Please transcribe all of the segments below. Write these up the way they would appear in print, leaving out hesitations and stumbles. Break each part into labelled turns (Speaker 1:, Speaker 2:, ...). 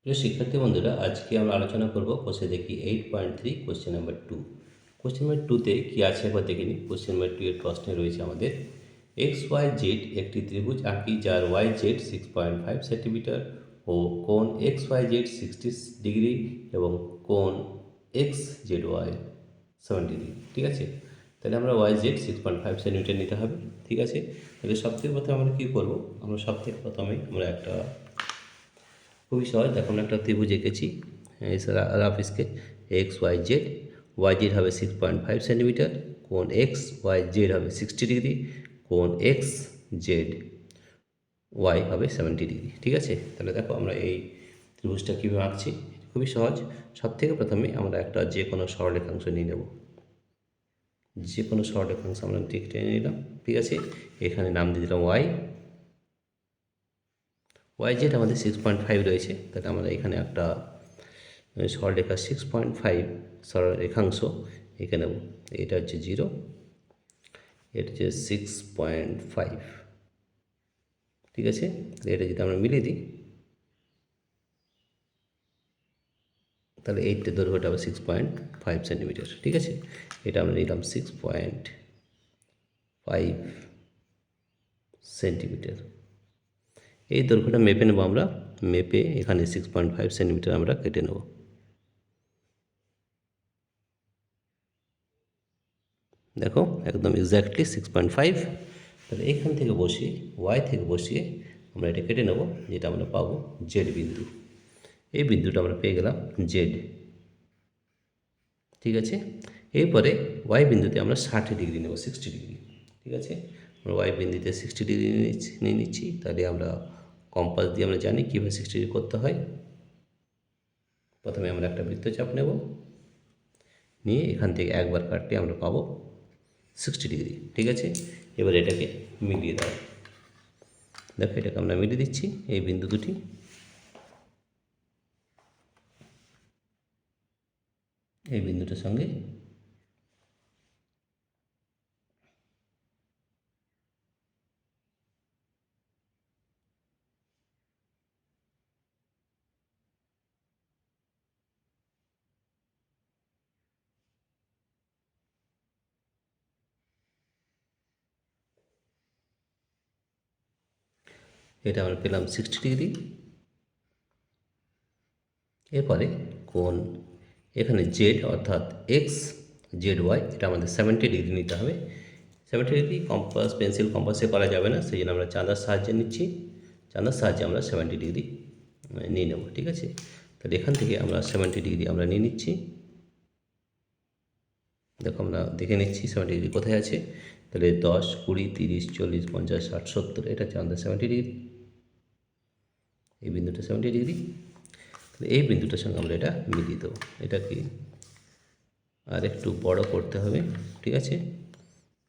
Speaker 1: প্রিয় শিক্ষার্থী বন্ধুরা, আজকে আমরা আলোচনা করব কোষে দেখি 8.3 কোশ্চেন নাম্বার 2। কোশ্চেন নাম্বার 2তে কী আছে একবার দেখে নিই। কোশ্চেন নাম্বার 2 এর প্রশ্নে রয়েছে আমাদের এক্স ওয়াই জেড একটি ত্রিভুজ আঁকি যার ওয়াই জেড 6.5 সেন্টিমিটার ও কোণ এক্স ওয়াই জেড 60 ডিগ্রি এবং কোণ এক্স জেড ওয়াই 70 ডিগ্রি। ঠিক আছে, তাহলে আমরা ওয়াই জেড 6.5 সেন্টিমিটার নিতে হবে। ঠিক আছে, তাহলে সবথেকে প্রথমে আমরা কী করবো, আমরা সবথেকে প্রথমে আমরা একটা খুবই সহজ, দেখুন একটা ত্রিভুজ এঁকেছি rough sketch X Y Z হবে 6.5 সেন্টিমিটার, কোণ এক্স ওয়াই জেড হবে 60 ডিগ্রি, কোণ এক্স জেড ওয়াই হবে 70 ডিগ্রি। ঠিক আছে, তাহলে দেখো আমরা এই ত্রিভুজটা কীভাবে আঁকছি, খুবই সহজ। সব থেকে প্রথমে আমরা একটা যে কোনো সরলরেখাংশ নিয়ে নেব, যে কোনো সরলরেখাংশ আমরা ঠিক টেনে নিলাম। ঠিক আছে, এখানে নাম দিয়ে দিলাম ওয়াই জেড আমাদের 6.5 রয়েছে, তাহলে আমরা এখানে একটা সরলরেখা 6.5 সরলরেখাংশ এঁকে নেব। এটা হচ্ছে 0, এটা হচ্ছে 6.5। ঠিক আছে, এটা যদি আমরা মিলিয়ে দিই তাহলে এইটটা দৈর্ঘ্যটা হবে 6.5 সেন্টিমিটার। ঠিক আছে, এটা আমরা নিলাম 6.5 সেন্টিমিটার। এই দৈর্ঘ্যটা মেপে নেব আমরা, মেপে এখানে 6.5 সেন্টিমিটার আমরা কেটে নেব। দেখো একদম এক্স্যাক্টলি 6.5। তাহলে এখান থেকে বসিয়ে ওয়াই থেকে বসিয়ে আমরা এটা কেটে নেব, যেটা আমরা পাবো জেড বিন্দু। এই বিন্দুটা আমরা পেয়ে গেলাম জেড। ঠিক আছে, এরপরে ওয়াই বিন্দুতে আমরা 60 ডিগ্রি নেব, 60 ডিগ্রি। ঠিক আছে, আমরা ওয়াই বিন্দুতে 60 ডিগ্রি নিয়ে নিচ্ছি। তাহলে আমরা কম্পাস দিয়ে আমরা জানি কীভাবে 60 ডিগ্রি করতে হয়। প্রথমে আমরা একটা বৃত্তচাপ নেব, নিয়ে এখান থেকে একবার কাটলে আমরা পাবো 60 ডিগ্রি। ঠিক আছে, এবার এটাকে মিলিয়ে দাও। দেখো এটাকে আমরা মিলিয়ে দিচ্ছি, এই বিন্দু দুটি। এই বিন্দুটার সঙ্গে এটা আমরা পেলাম 60 ডিগ্রি। এরপরে কোণ এখানে জেড অর্থাৎ এক্স জেড ওয়াই, এটা আমাদের 70 ডিগ্রি নিতে হবে। 70 ডিগ্রি কম্পাস পেন্সিল কম্পাসে করা যাবে না, সেই জন্য আমরা চাঁদার সাহায্যে নিচ্ছি। চাঁদার সাহায্যে আমরা 70 ডিগ্রি নিয়ে নেব। ঠিক আছে, তাহলে এখান থেকে আমরা 70 ডিগ্রি আমরা নিয়ে নিচ্ছি। দেখো আমরা দেখে নিচ্ছি 70 ডিগ্রি কোথায় আছে। তাহলে 10, 20, 30, 40, 50, 60, 70, এটা হচ্ছে আমাদের 70 ডিগ্রি। এই বিন্দুটা 70 ডিগ্রি। তাহলে এই বিন্দুটার সঙ্গে আমরা এটা মিলিয়ে দেবো। এটাকে আর একটু বড় করতে হবে। ঠিক আছে,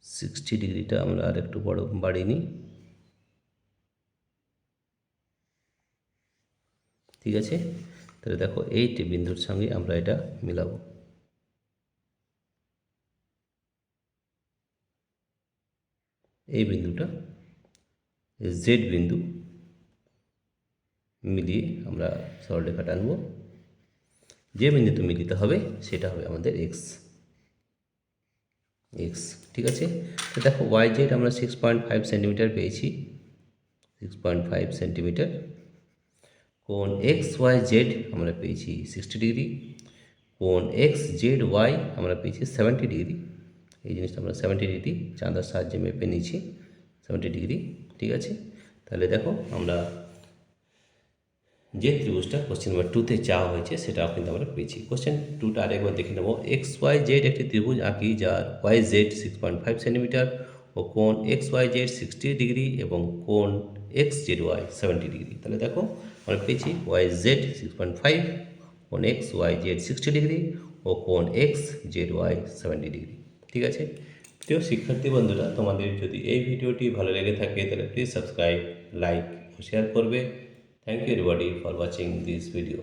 Speaker 1: 60 ডিগ্রিটা আমরা আর একটু বড় বাড়িয়ে নিই। ঠিক আছে, তাহলে দেখো এইটি বিন্দুর সঙ্গে আমরা এটা মিলাবো। এই বিন্দুটা জেড বিন্দু মিলিয়ে আমরা সরলরেখা টানবো। যে বিন্দুতে মিলিত হবে সেটা হবে আমাদের এক্স। ঠিক আছে, তো দেখো ওয়াই জেড আমরা 6.5 সেন্টিমিটার পেয়েছি, 6.5 সেন্টিমিটার। কোণ এক্স ওয়াই জেড আমরা পেয়েছি 60 ডিগ্রি, কোণ এক্স জেড ওয়াই আমরা পেয়েছি 70 ডিগ্রি। এই জিনিসটা আমরা 70 ডিগ্রি চাঁদার সাহায্যে মেপে নিয়েছি, 70 ডিগ্রি। ঠিক আছে, তাহলে দেখো আমরা যে ত্রিভুজটা কোশ্চেন নাম্বার 2তে চাওয়া হয়েছে সেটাও কিন্তু আমরা পেয়েছি। কোশ্চেন 2টা আরেকবার দেখে নেব। এক্স ওয়াই জেড একটি ত্রিভুজ আঁকি যার ওয়াই জেড 6.5 সেন্টিমিটার ও কোণ এক্স ওয়াই জেড 60 ডিগ্রি এবং কোণ এক্স জেড ওয়াই 70 ডিগ্রি। তাহলে দেখো আমরা পেয়েছি ওয়াই জেড 6.5, কোণ এক্স ওয়াই জেড 60 ডিগ্রি ও কোণ এক্স জেড ওয়াই 70 ডিগ্রি। ঠিক আছে, প্রিয় শিক্ষার্থী বন্ধুরা, তোমাদের যদি এই ভিডিওটি ভালো লেগে থাকে তাহলে প্লিজ সাবস্ক্রাইব, লাইক ও শেয়ার করবে। Thank you everybody for watching this video.